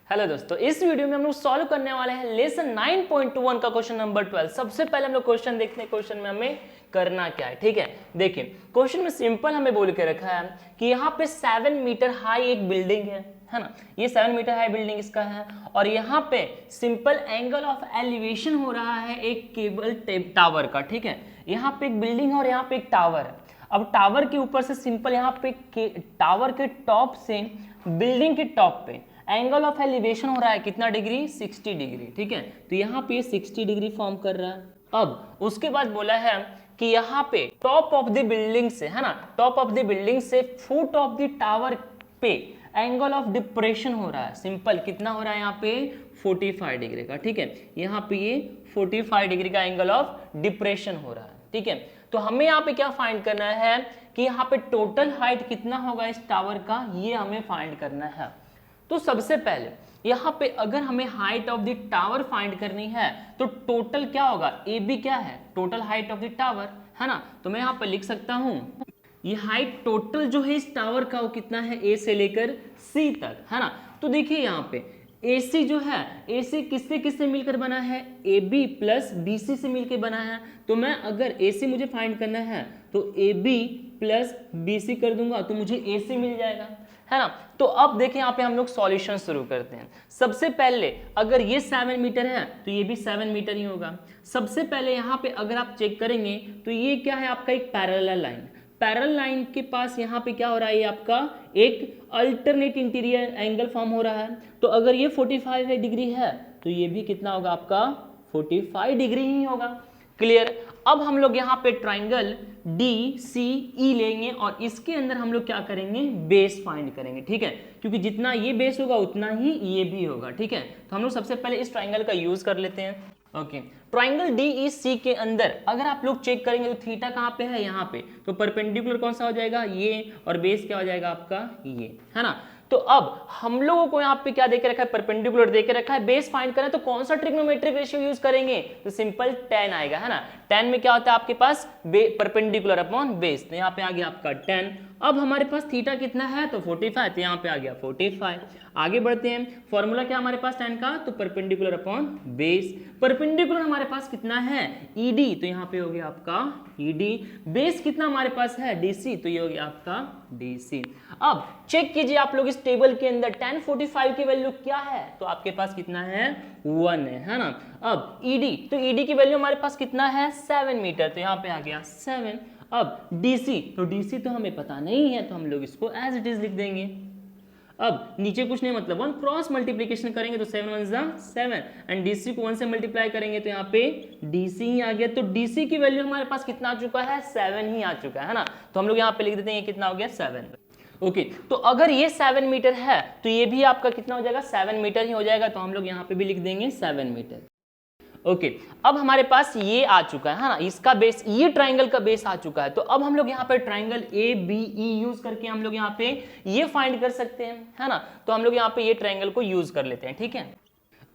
Hello दोस्तों, इस video में हम लोग सॉल्व करने वाले हैं लेसन 9.1 का क्वेश्चन नंबर 12। सबसे पहले हम लोग क्वेश्चन देखते हैं, क्वेश्चन में हमें करना क्या है। ठीक है, देखिए क्वेश्चन में सिंपल हमें बोल के रखा है कि यहाँ पे 7 मीटर हाई एक बिल्डिंग है ना। ये 7 मीटर हाई बिल्डिंग इसका है और यहाँ पे सिंपल एंगल ऑफ एलिवेशन हो रहा है एक केबल टावर का। ठीक है, यहाँ पे एक बिल्डिंग है और यहाँ पे एक टावर है। अब टावर के ऊपर से सिंपल यहाँ पे टावर के टॉप से बिल्डिंग के टॉप पे एंगल ऑफ एलिवेशन हो रहा है कितना डिग्री, 60 डिग्री। ठीक है, तो यहाँ पे 60 डिग्री फॉर्म कर रहा है। अब उसके बाद बोला है कि यहाँ पे टॉप ऑफ द बिल्डिंग से, है ना, टॉप ऑफ द बिल्डिंग से फुट ऑफ द टावर पे एंगल ऑफ डिप्रेशन हो रहा है। सिंपल कितना हो रहा है यहाँ पे 45 डिग्री का। ठीक है, यहाँ पे ये 45 डिग्री का एंगल ऑफ डिप्रेशन हो रहा है। ठीक है, तो हमें यहाँ पे क्या फाइंड करना है कि यहाँ पे टोटल हाइट कितना होगा इस टावर का, ये हमें फाइंड करना है। तो सबसे पहले यहाँ पे अगर हमें height of the tower find करनी है तो टोटल क्या होगा, ए बी क्या है, total height of the tower, है ना। तो मैं यहाँ पे लिख सकता हूं ये हाइट टोटल जो है इस टावर का वो कितना है, ए से लेकर सी तक, है ना। तो देखिए यहाँ पे ए सी जो है, ए सी किससे किससे मिलकर बना है, A B plus B C से मिलकर बना है। तो मैं अगर ए सी मुझे फाइंड करना है तो A B plus B C कर दूंगा तो मुझे ए सी मिल जाएगा, है ना। तो अब देखें यहाँ पे हम लोग सॉल्यूशन शुरू करते हैं। सबसे पहले अगर ये 7 मीटर है तो ये भी 7 मीटर ही होगा। सबसे पहले यहाँ पे अगर आप चेक करेंगे तो ये क्या है आपका एक पैरेलल लाइन। पैरेलल लाइन के पास यहाँ पे क्या हो रहा है, ये आपका एक अल्टरनेट इंटीरियर एंगल फॉर्म हो रहा है। तो अगर ये 45 डिग्री है तो ये भी कितना होगा आपका 45 डिग्री ही होगा। क्लियर। अब हम लोग यहाँ पे ट्राइंगल डी सी ई लेंगे और इसके अंदर हम लोग क्या करेंगे, बेस फाइंड करेंगे। ठीक है, क्योंकि जितना ये बेस होगा उतना ही ये भी होगा। ठीक है, तो हम लोग सबसे पहले इस ट्राइंगल का यूज कर लेते हैं। ओके, ट्राइंगल डी ई सी के अंदर अगर आप लोग चेक करेंगे तो थीटा कहाँ पे है, यहाँ पे। तो परपेंडिकुलर कौन सा हो जाएगा, ये, और बेस क्या हो जाएगा आपका ये, है ना। तो अब हम लोगों को यहाँ पे क्या देके रखा है, परपेंडिकुलर देके रखा है। बेस फाइंड करें तो कौन सा ट्रिग्नोमेट्रिक रेशियो यूज करेंगे, तो सिंपल tan आएगा, है ना। tan में क्या होता है आपके पास परपेंडिकुलर अपॉन बेस, तो यहाँ पे आ गया आपका tan। अब हमारे पास थीटा कितना है तो 45, तो यहाँ पे आ गया 45। आगे बढ़ते हैं, फॉर्मूला क्या हमारे पास tan का, तो परपेंडिकुलर अपॉन बेस। परपेंडिकुलर हमारे पास कितना है ED, तो यहाँ पे हो गया आपका ED। बेस कितना हमारे पास है DC, तो ये हो गया आपका DC। अब चेक कीजिए आप लोग इस टेबल के अंदर tan 45 की वैल्यू क्या है, तो आपके पास कितना है 1 है ना। अब ED, तो ED की वैल्यू हमारे पास कितना है 7 मीटर, तो यहाँ पे आ गया 7। अब DC, तो DC तो हमें पता नहीं है तो हम लोग इसको एज इट इज लिख देंगे। अब नीचे कुछ नहीं, मतलब 1 क्रॉस मल्टीप्लिकेशन करेंगे तो 7 1 जा 7 एंड DC को 1 से मल्टीप्लाई करेंगे तो यहाँ पे DC ही आ गया। तो DC की वैल्यू हमारे पास कितना आ चुका है, 7 ही आ चुका है ना। तो हम लोग यहाँ पे लिख देते हैं ये कितना हो गया 7। ओके, तो अगर ये 7 मीटर है तो ये भी आपका कितना हो जाएगा, 7 मीटर ही हो जाएगा। तो हम लोग यहाँ पे भी लिख देंगे 7 मीटर। ओके, अब हमारे पास ये आ चुका है ना, इसका बेस, ये ट्राइंगल का बेस आ चुका है। तो अब हम लोग यहाँ पे ट्राइंगल ABE यूज करके हम लोग यहाँ पे ये फाइंड कर सकते हैं, है ना। तो हम लोग यहाँ पे ये ट्राइंगल को यूज कर लेते हैं। ठीक है,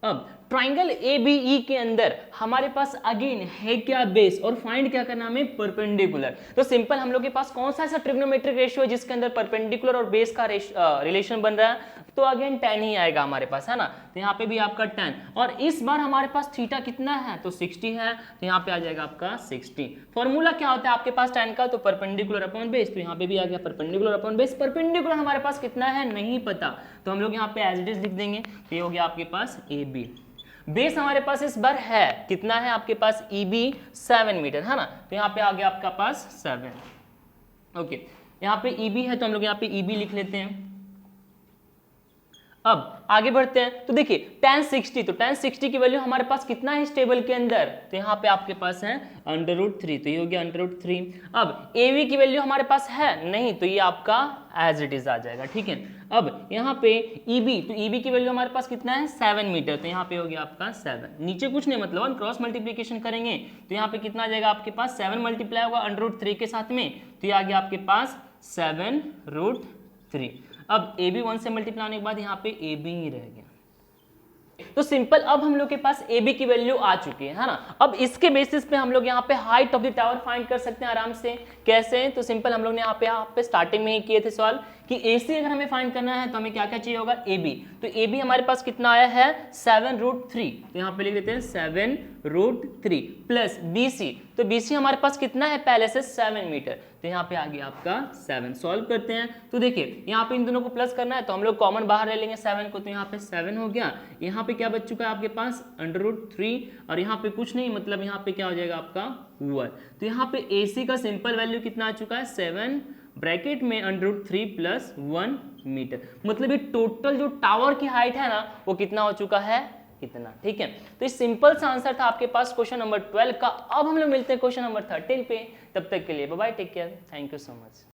अब ट्राइंगल ABE के अंदर हमारे पास अगेन है क्या, बेस, और फाइंड क्या करना हमें, परपेंडिकुलर। तो सिंपल हम लोग के पास कौन सा ऐसा ट्रिग्नोमेट्रिक रेशियो है जिसके अंदर परपेंडिकुलर और बेस का रिलेशन बन रहा है, तो अगेन tan ही आएगा हमारे पास, है ना। तो यहाँ पे भी आपका tan, और इस बार हमारे पास थीटा कितना है तो 60 है, तो यहाँ पे आ जाएगा आपका 60। फॉर्मूला क्या होता है आपके पास tan का, तो परपेंडिकुलर अपॉन बेस, तो यहाँ पे भी आ गया परपेंडिकुलर अपॉन बेस। परपेंडिकुलर हमारे पास कितना है नहीं पता, तो हम लोग यहाँ पे एज इट इज लिख देंगे। तो ये हो गया आपके पास AB। बेस हमारे पास इस बार है कितना है आपके पास EB 7 मीटर, है ना। तो यहाँ पे आ गया आपका पास 7। ओके, यहाँ पे EB है तो हम लोग यहाँ पे EB लिख लेते हैं। अब आगे बढ़ते हैं, तो देखिए tan 60, तो tan 60 की वैल्यू हमारे पास कितना है इस टेबल के अंदर, तो यहाँ पे आपके पास है √3, तो ये हो गया √3। अब AB की वैल्यू हमारे पास है नहीं, तो ये आपका एज इट इज आ जाएगा। ठीक है, अब यहाँ पे EB, तो EB की वैल्यू हमारे पास कितना है 7 मीटर, तो यहाँ पे हो गया आपका 7। नीचे कुछ नहीं, मतलब 1 क्रॉस मल्टीप्लिकेशन करेंगे तो यहाँ पे कितना आ जाएगा आपके पास, 7 मल्टीप्लाई होगा √3 के साथ में, तो ये आ गया आपके पास 7√3। अब AB 1 से मल्टीप्लाई होने के बाद यहाँ पे AB ही रह गया। तो सिंपल अब हम लोग के पास AB की वैल्यू आ चुकी है ना। अब इसके बेसिस पे हम लोग यहाँ पे height of the tower find कर सकते हैं आराम से। कैसे, तो सिंपल हम लोग ने यहाँ पे स्टार्टिंग में ही किए थे सॉल्व कि AC अगर हमें फाइंड करना है तो हमें क्या क्या चाहिए होगा, AB। तो AB हमारे पास कितना आया है 7√3, तो यहाँ पे लिख देते हैं 7√3 प्लस BC, तो BC हमारे पास कितना है पहले से 7 मीटर, तो यहाँ पे आ गया आपका 7। सॉल्व करते हैं तो देखिए यहाँ पे इन दोनों को प्लस करना है तो हम लोग कॉमन बाहर ले लेंगे 7 को, तो यहाँ पे 7 हो गया। यहाँ पे क्या बच चुका है आपके पास √3 और यहाँ पे कुछ नहीं, मतलब यहाँ पे क्या हो जाएगा आपका 1। तो यहाँ पे AC का सिंपल वैल्यू कितना आ चुका है 7 ब्रैकेट में √3 प्लस 1 मीटर, मतलब ये टोटल जो टावर की हाइट है ना वो कितना हो चुका है, इतना। ठीक है, तो इस सिंपल सा आंसर था आपके पास क्वेश्चन नंबर 12 का। अब हम लोग मिलते हैं क्वेश्चन नंबर 13 पे, तब तक के लिए bye bye, take care, thank you so much.